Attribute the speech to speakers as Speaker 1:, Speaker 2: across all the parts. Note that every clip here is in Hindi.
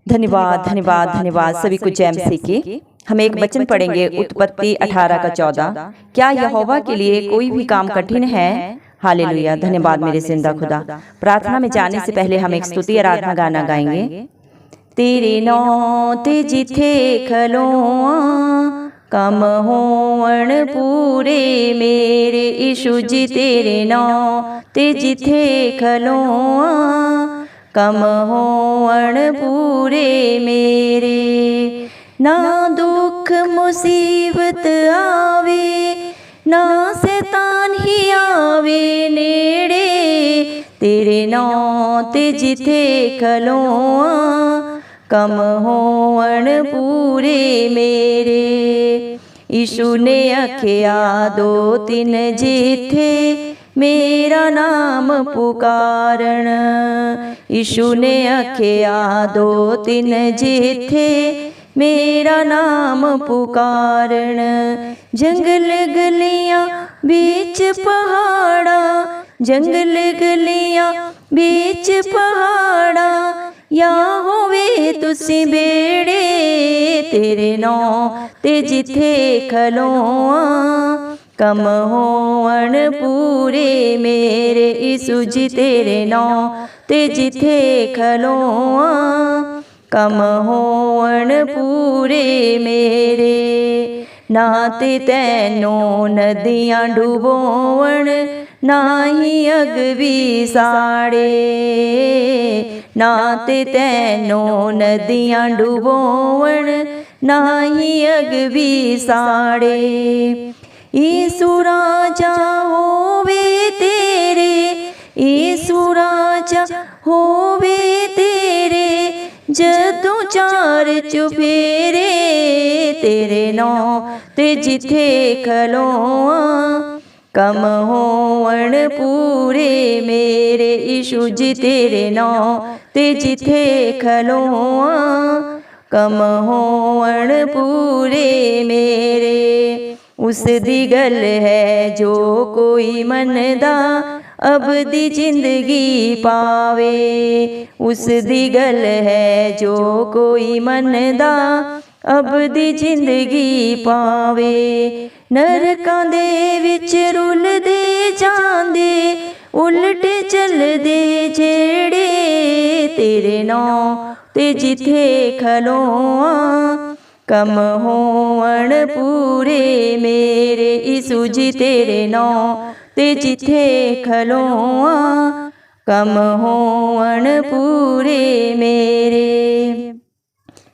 Speaker 1: धन्यवाद धन्यवाद धन्यवाद सभी को जय मसीह की। हम एक वचन पढ़ेंगे उत्पत्ति 18 का 14। क्या यहोवा के लिए कोई भी काम कठिन है? हालेलुया, धन्यवाद मेरे जिंदा खुदा। प्रार्थना में जाने से पहले हम एक स्तुति आराधना गाना गाएंगे। तेरे नौ ते जिथे खलोआ कम होवण पूरे मेरे यीशु जी, तेरे नौ ते जिथे खलोआ कम होवण पूरे मेरे। ना दुख मुसीबत आवे ना शैतान ही आवे नेड़े, तेरे नौ ते जिथे खलोआ कम होवण पूरे मेरे। यीशु ने आख्या दो तीन जिथे मेरा नाम पुकारन, यीशु ने आख्या दो तीन जिथे मेरा नाम पुकारन। जंगल गलियां बीच पहाड़ा, जंगल गलियां बीच पहाड़ा, या होवे तुसी बेड़े, तेरे नौ ते जिथे खलोआ कम होवण पूरे मेरे यीशु जी, तेरे नौ ते जिथे खलोआ कम होवण पूरे मेरे। ना ते तैनो नदियां डुबोवण ना ही अगवी साड़े, ना ते तैनो नदियां डुबोवण ना ही अगवी साड़े। यीशु राजा होवे तेरे, यीशु राजा होवे तेरे, जदों चार चुफेरे, तेरे नौ ते जिथे खलोआ कम होवण पूरे मेरे यीशु जी, तेरे नौ ते जिथे खलोआ कम होवण पूरे मेरे। उस दी गल है जो कोई मनदा अब दी जिंदगी पावे, उस दी गल है जो कोई मनदा अब दी जिंदगी पावे। नरकां दे विच रुलदे जांदे उलट चलदे जेड़े, तेरे नौ ते जिथे खलोआ कम होवण पूरे मेरे यीशु जी, तेरे नौ ते जिथे खलोआ कम होवण पूरे मेरे।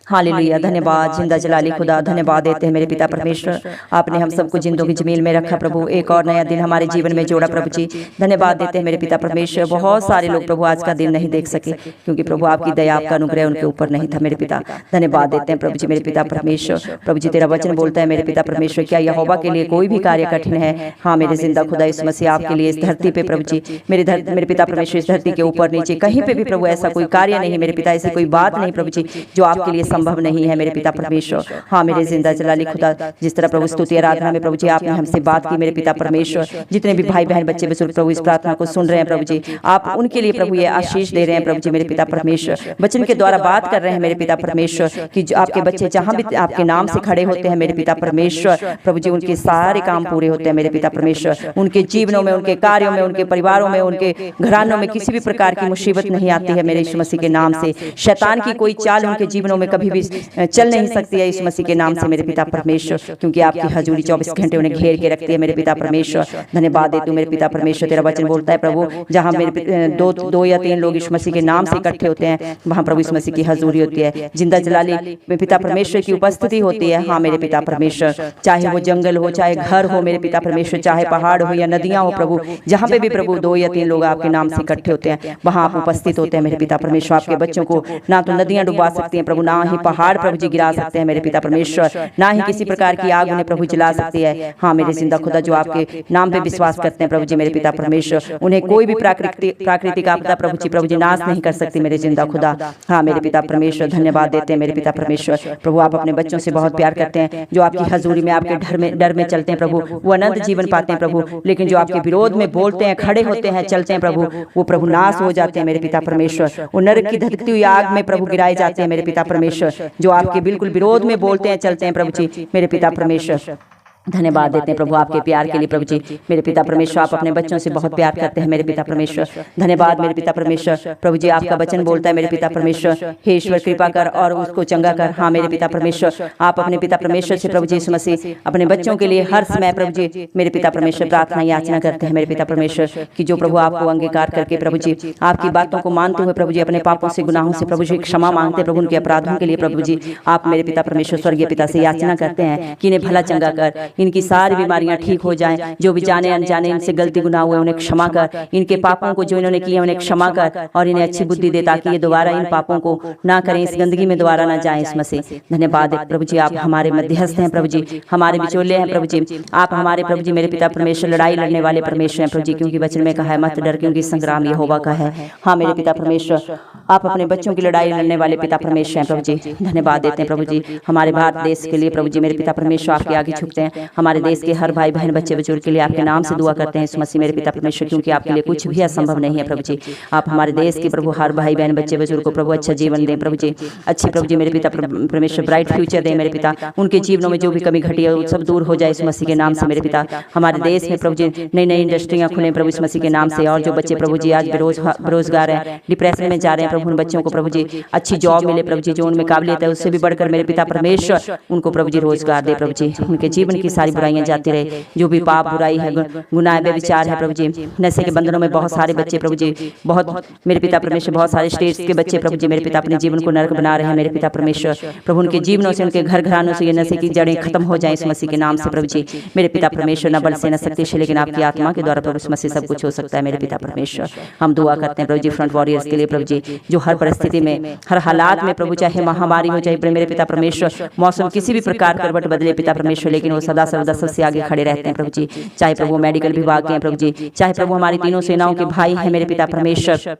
Speaker 1: हालेलुया, धन्यवाद जिंदा जलाली खुदा, धन्यवाद देते हैं मेरे पिता परमेश्वर, आपने हम सबको जिंदों की जमील में रखा प्रभु, एक और नया दिन हमारे जीवन में जोड़ा प्रभु जी। धन्यवाद देते हैं मेरे पिता परमेश्वर। बहुत सारे लोग प्रभु आज का दिन नहीं देख सके क्योंकि प्रभु आपकी दया आपका अनुग्रह उनके ऊपर नहीं था मेरे पिता। धन्यवाद देते हैं प्रभु जी मेरे पिता परमेश्वर। प्रभु जी तेरा वचन बोलता है मेरे पिता परमेश्वर, क्या यहोवा के लिए कोई भी कार्य कठिन है? हाँ मेरे जिंदा खुदा इस मसीह आपके लिए इस धरती पे प्रभु जी मेरे पिता परमेश्वर, इस धरती के ऊपर नीचे कहीं पे भी प्रभु ऐसा कोई कार्य नहीं मेरे पिता, ऐसी कोई बात नहीं प्रभु जी जो आपके लिए संभव नहीं है मेरे पिता परमेश्वर। हाँ मेरे जिंदा जलाली खुदा, जिस तरह प्रभु स्तुति आराधना में प्रभु जी आपने हमसे बात की मेरे पिता परमेश्वर, जितने भी भाई बहन बच्चे बुजुर्ग प्रभु इस प्रार्थना को सुन रहे हैं प्रभु जी, आप उनके लिए प्रभु ये आशीष दे रहे हैं प्रभु जी मेरे पिता परमेश्वर। वचन के द्वारा बात कर रहे हैं मेरे पिता परमेश्वर कि आपके बच्चे जहां भी आपके नाम से खड़े होते हैं मेरे पिता परमेश्वर, प्रभु जी उनके सारे काम पूरे होते हैं मेरे पिता परमेश्वर। उनके जीवनों में, उनके कार्यों में, उनके परिवारों में, उनके घरानों में किसी भी प्रकार की मुसीबत नहीं आती है मेरे यीशु मसीह के नाम से। शैतान की कोई चाल उनके जीवनों में कभी भी चल नहीं सकती है यीशु मसीह के नाम से मेरे पिता परमेश्वर, क्योंकि आपकी हजूरी 24 घंटे उन्हें घेर के रखती है मेरे पिता परमेश्वर। धन्यवाद देती हूँ मेरे पिता परमेश्वर। तेरा वचन बोलता है प्रभु, जहाँ मेरे दो या तीन लोग यीशु मसीह के नाम से इकट्ठे होते हैं वहाँ प्रभु यीशु मसीह की हजूरी होती है, जिंदा जलाली मेरे पिता परमेश्वर की उपस्थिति होती है। हाँ मेरे पिता परमेश्वर, चाहे वो जंगल हो, चाहे घर हो मेरे पिता परमेश्वर, चाहे पहाड़ हो या नदियाँ हो प्रभु, जहाँ पे भी प्रभु 2 या 3 लोग आपके नाम से इकट्ठे होते हैं वहाँ आप उपस्थित होते हैं मेरे पिता परमेश्वर। आपके बच्चों को ना तो नदियाँ डुबा सकती हैं प्रभु, ना ही पहाड़ प्रभु जी गिरा सकते हैं मेरे पिता परमेश्वर, ना ही किसी प्रकार की आग उन्हें प्रभु जला सकती है। हाँ मेरे जिंदा खुदा, जो आपके नाम पे विश्वास करते हैं प्रभु जी मेरे पिता परमेश्वर, उन्हें कोई भी प्राकृतिक आपदा प्रभु जी नाश नहीं कर सकती मेरे जिंदा खुदा। हाँ मेरे पिता परमेश्वर, धन्यवाद देते हैं मेरे पिता परमेश्वर। प्रभु आप अपने बच्चों से बहुत प्यार करते हैं, जो आपकी हजूरी में आपके डर में चलते हैं प्रभु, वो अनंत जीवन पाते हैं प्रभु। लेकिन जो आपके विरोध में बोलते हैं, खड़े होते हैं, चलते हैं प्रभु, वो प्रभु नाश हो जाते हैं मेरे पिता परमेश्वर। वो नरक की धधकती हुई आग में प्रभु गिराए जाते हैं मेरे पिता परमेश्वर। जो आपके बिल्कुल विरोध में बोलते हैं, चलते हैं प्रभु जी मेरे पिता परमेश्वर, धन्यवाद देते हैं प्रभु आपके प्यार के लिए प्रभु जी मेरे पिता परमेश्वर। आप अपने बच्चों से बहुत प्यार करते हैं मेरे पिता परमेश्वर, धन्यवाद मेरे पिता परमेश्वर। प्रभु जी आपका वचन बोलता है मेरे पिता परमेश्वर, हे ईश्वर कृपा कर और उसको चंगा कर। हाँ मेरे पिता परमेश्वर, आप अपने पिता परमेश्वर से प्रभु जी यीशु मसीह अपने बच्चों के लिए हर समय प्रभु जी मेरे पिता परमेश्वर प्रार्थना याचना करते हैं मेरे पिता परमेश्वर, कि जो प्रभु आपको अंगीकार करके प्रभु जी आपकी बातों को मानते हुए प्रभु जी अपने पापों से गुनाहों से प्रभु जी क्षमा मांगते प्रभु उनके अपराधों के लिए प्रभु जी आप मेरे पिता परमेश्वर स्वर्गीय पिता से याचना करते हैं कि इन्हें भला चंगा कर, इनकी सारी बीमारियां ठीक हो जाएं, जो भी जाने अनजाने इनसे गलती गुनाह हुए उन्हें क्षमा कर, इनके पापों को जो इन्होंने किए उन्हें क्षमा कर और इन्हें अच्छी बुद्धि दे, ताकि ये दोबारा इन पापों को ना करें, इस गंदगी में दोबारा ना जाएं इस मसीह। धन्यवाद प्रभु जी, आप हमारे मध्यस्थ हैं प्रभु जी, हमारे बिचौले हैं प्रभु जी, आप हमारे प्रभु जी मेरे पिता परमेश्वर लड़ाई लड़ने वाले परमेश्वर हैं प्रभु जी, क्योंकि वचन में कहा है मत डर क्योंकि संग्राम यहोवा का है। हाँ मेरे पिता परमेश्वर, आप अपने बच्चों की लड़ाई लड़ने वाले पिता परमेश्वर हैं प्रभु जी, धन्यवाद देते हैं प्रभु जी हमारे भारत देश के लिए प्रभु जी मेरे पिता परमेश्वर आपके आगे झुकते हैं, हमारे देश के हर भाई बहन बच्चे बुजुर्ग के लिए आपके नाम से दुआ करते हैं इस मसीह मेरे पिता परमेश्वर, क्योंकि आपके लिए कुछ भी असंभव नहीं है प्रभु जी। आप हमारे देश के प्रभु हर भाई बहन बच्चे बुजुर्ग को प्रभु अच्छा जीवन दें प्रभु जी, अच्छी प्रभु जी मेरे पिता परमेश्वर ब्राइट फ्यूचर दें मेरे पिता, उनके जीवनों में जो भी कमी घटी है वो सब दूर हो जाए इस मसीह के नाम से मेरे पिता। हमारे देश में प्रभु जी नई नई इंडस्ट्रियां खुलें प्रभु इस मसीह के नाम से, और जो बच्चे प्रभु जी आज बेरोजगार हैं, डिप्रेशन में जा रहे हैं प्रभु, उन बच्चों को प्रभु जी अच्छी जॉब मिले प्रभु जी, जो उनमें काबिलियत है उससे भी बढ़कर मेरे पिता परमेश्वर उनको प्रभु जी रोजगार दे प्रभु जी, उनके जीवन की सारी बुराइयां जाती रहे, जो भी पाप बुराई है गुनाह बेविचार है प्रभु जी, नशे के बंधनों में बहुत सारे बच्चे प्रभु जी, बहुत मेरे पिता परमेश्वर बहुत सारे स्टेट्स के बच्चे प्रभु जी मेरे पिता अपने जीवन को नरक बना रहे हैं मेरे पिता परमेश्वर। प्रभु उनके जीवनों से उनके घर घरानों से ये नशे की जड़ें खत्म हो जाए इस मसीह के नाम से प्रभु जी मेरे पिता परमेश्वर। न बल से न शक्ति से लेकिन आपकी आत्मा के द्वारा प्रभु इस मसीह सब कुछ हो सकता है मेरे पिता परमेश्वर। हम दुआ करते हैं प्रभु जी फ्रंट वॉरियर्स के लिए प्रभु जी, जो हर परिस्थिति में हर हालात में प्रभु, चाहे महामारी हो चाहे मेरे पिता परमेश्वर मौसम किसी भी प्रकार करवट बदले पिता परमेश्वर, लेकिन वो सदा सर्वदा सबसे आगे खड़े रहते हैं प्रभु जी, चाहे प्रभु मेडिकल विभाग के हैं प्रभु जी, चाहे प्रभु हमारी तीनों सेनाओं के भाई हैं मेरे पिता परमेश्वर,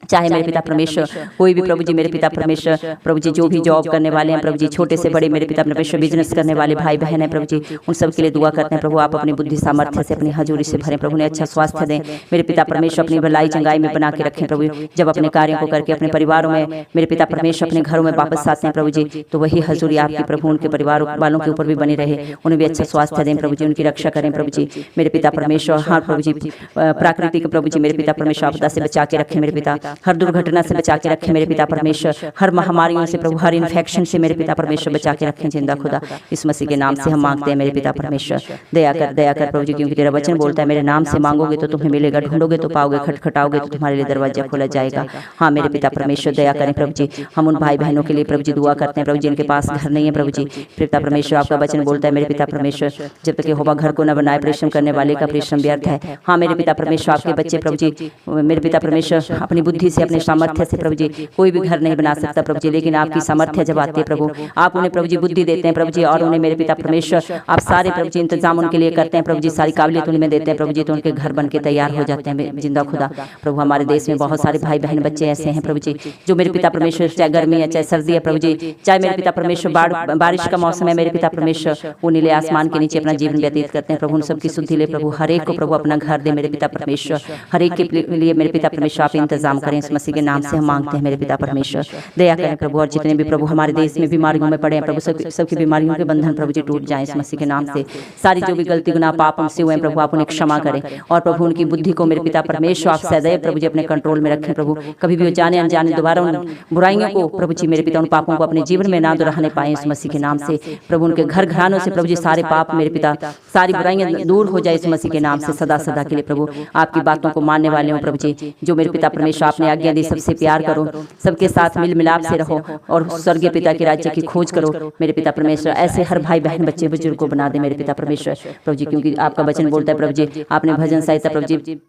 Speaker 1: चाहे मेरे पिता परमेश्वर कोई भी प्रभु जी मेरे पिता परमेश्वर प्रभु जी जो भी जॉब करने वाले हैं प्रभु जी, छोटे से बड़े मेरे पिता परमेश्वर बिजनेस करने वाले भाई बहन हैं प्रभु जी, उन सब के लिए दुआ करते हैं प्रभु आप अपनी बुद्धि सामर्थ्य से अपनी हजूरी से भरें प्रभु, ने अच्छा स्वास्थ्य दें मेरे पिता परमेश्वर, अपनी भलाई चंगाई में बना के रखें प्रभु, जब अपने कार्यों को करके अपने परिवारों में मेरे पिता परमेश्वर अपने घरों में वापस आते हैं प्रभु जी, तो वही हजूरी आपकी प्रभु उनके परिवार वालों के ऊपर भी बनी रहे, उन्हें भी अच्छा स्वास्थ्य दें प्रभु जी, उनकी रक्षा करें प्रभु जी मेरे पिता परमेश्वर। हाँ प्रभु जी प्राकृतिक प्रभु जी मेरे पिता परमेश्वर आपदा से बचा के रखें मेरे पिता, हर दुर्घटना से बचा के रखें मेरे पिता परमेश्वर, हर महामारियों से प्रभु हर इन्फेक्शन से मेरे पिता परमेश्वर बचा के रखें जिंदा खुदा, इस मसीह के नाम से हम मांगते हैं मेरे पिता परमेश्वर। दया कर प्रभु जी, क्योंकि तेरा वचन बोलता है मेरे नाम से मांगोगे तो तुम्हें मिलेगा, ढूंढोगे तो पाओगे, खटखटाओगे तो तुम्हारे लिए दरवाजा खोला जाएगा। हाँ मेरे पिता परमेश्वर दया करें प्रभु जी, हम उन भाई बहनों के लिए प्रभु जी दुआ करते हैं प्रभु जी, इनके पास घर नहीं है प्रभु जी, पिता परमेश्वर आपका वचन बोलता है मेरे पिता परमेश्वर जब तक यहोवा घर को न बनाए परिश्रम करने वाले का परिश्रम व्यर्थ है। हाँ मेरे पिता परमेश्वर आपके बच्चे प्रभु जी मेरे पिता परमेश्वर अपनी बुद्धि से अपने सामर्थ्य से प्रभु जी कोई भी घर नहीं बना सकता प्रभु जी, लेकिन आपकी सामर्थ्य जब आती है प्रभु आप उन्हें प्रभु जी बुद्धि देते हैं प्रभु जी, और उन्हें मेरे पिता परमेश्वर आप सारे प्रभु जी इंतजाम उनके लिए करते हैं प्रभु जी, सारी काबिलियत उनमें देते हैं प्रभु जी, तो उनके घर बन के तैयार हो जाते हैं जिंदा खुदा। प्रभु हमारे देश में बहुत सारे भाई बहन बच्चे ऐसे हैं प्रभु जी, जो मेरे पिता परमेश्वर चाहे गर्मी है चाहे सर्दी है प्रभु जी, चाहे मेरे पिता परमेश्वर बारिश का मौसम है मेरे पिता परमेश्वर, वो नीले आसमान के नीचे अपना जीवन व्यतीत करते हैं प्रभु, उन सबकी शुद्धि ले प्रभु, हर एक को प्रभु अपना घर दे मेरे पिता परमेश्वर, हर एक के लिए मेरे पिता परमेश्वर आप इंतजाम करें, इस मसीह के नाम से हम मांगते हैं मेरे पिता परमेश्वर। दया करें प्रभु, और जितने भी प्रभु हमारे देश में बीमारियों में पड़े हैं प्रभु सबकी बीमारियों के बंधन प्रभु जी टूट जाए इस मसीह के नाम से, सारी जो भी गलती गुनाह पाप उनसे हुए प्रभु आप उन्हें क्षमा करें, और प्रभु उनकी बुद्धि को मेरे पिता परमेश्वर आप सदैव प्रभु जी अपने कंट्रोल में रखें प्रभु, कभी भी वो जाने अनजाने दोबारा उन बुराइयों को प्रभु जी मेरे पिता उन पापों को अपने जीवन में ना दोहराने पाए इस मसीह के नाम से प्रभु, उनके घर घरानों से प्रभु जी सारे पाप मेरे पिता सारी बुराइयां दूर हो जाए इस मसीह के नाम से सदा सदा के लिए प्रभु, आपकी बातों को मानने वाले हो प्रभु जी, जो मेरे पिता परमेश्वर आपने आज्ञा दी सबसे प्यार करो, सबके साथ मिल मिलाप से रहो और स्वर्गीय पिता के राज्य की खोज करो मेरे पिता परमेश्वर, ऐसे हर भाई बहन बच्चे बुजुर्ग को बना दे मेरे पिता परमेश्वर प्रभु जी, क्योंकि आपका वचन बोलता है प्रभु जी, आपने भजन संहिता प्रभु जी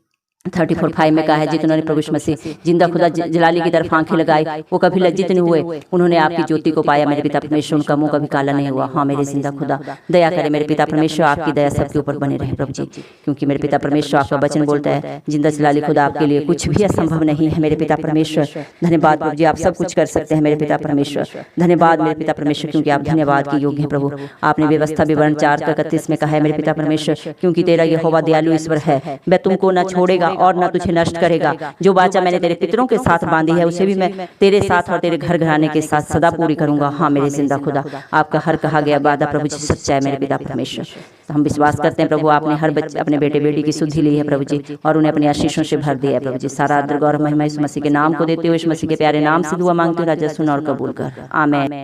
Speaker 1: 34:5 में कहा है, जिन्होंने प्रभु यीशु मसीह जिंदा खुदा जलाली की तरफ आंखें लगाई वो कभी लज्जित नहीं हुए, उन्होंने आपकी ज्योति को पाया मेरे पिता परमेश्वर, उनका मुंह कभी काला नहीं हुआ। हाँ मेरे जिंदा खुदा दया करे मेरे पिता परमेश्वर, आपकी दया सबके ऊपर बने रहे प्रभु जी, क्योंकि मेरे पिता परमेश्वर आपका वचन बोलता है जिंदा जलाली खुदा आपके लिए कुछ भी असंभव नहीं है। मेरे पिता परमेश्वर धन्यवाद प्रभु जी, आप सब कुछ कर सकते हैं मेरे पिता परमेश्वर। धन्यवाद मेरे पिता परमेश्वर, क्योंकि आप धन्यवाद के योग्य हैं प्रभु। आपने व्यवस्था विवरण 4:31 में कहा है मेरे पिता परमेश्वर, क्योंकि तेरा यहोवा दयालु ईश्वर है, वह तुमको न छोड़ेगा और न तुझे नष्ट करेगा। जो वाचा मैंने तेरे पितरों के साथ बांधी है उसे भी मैं तेरे साथ और तेरे घर घराने के साथ सदा पूरी करूंगा। हाँ मेरे जिंदा खुदा आपका हर कहा गया वादा प्रभु जी सच्चा है मेरे पिता परमेश्वर। हम विश्वास करते हैं प्रभु, आपने हर बच्चे अपने बेटे बेटी की सुधि ली है प्रभु जी, और उन्हें अपनी आशीषों से भर दिया है प्रभु जी। सारा आदर गौरव महिमा यीशु मसीह के नाम को देते हुए, यीशु मसीह के प्यारे नाम से दुआ मांगते हो राजा, सुन और कबूल कर, आमीन।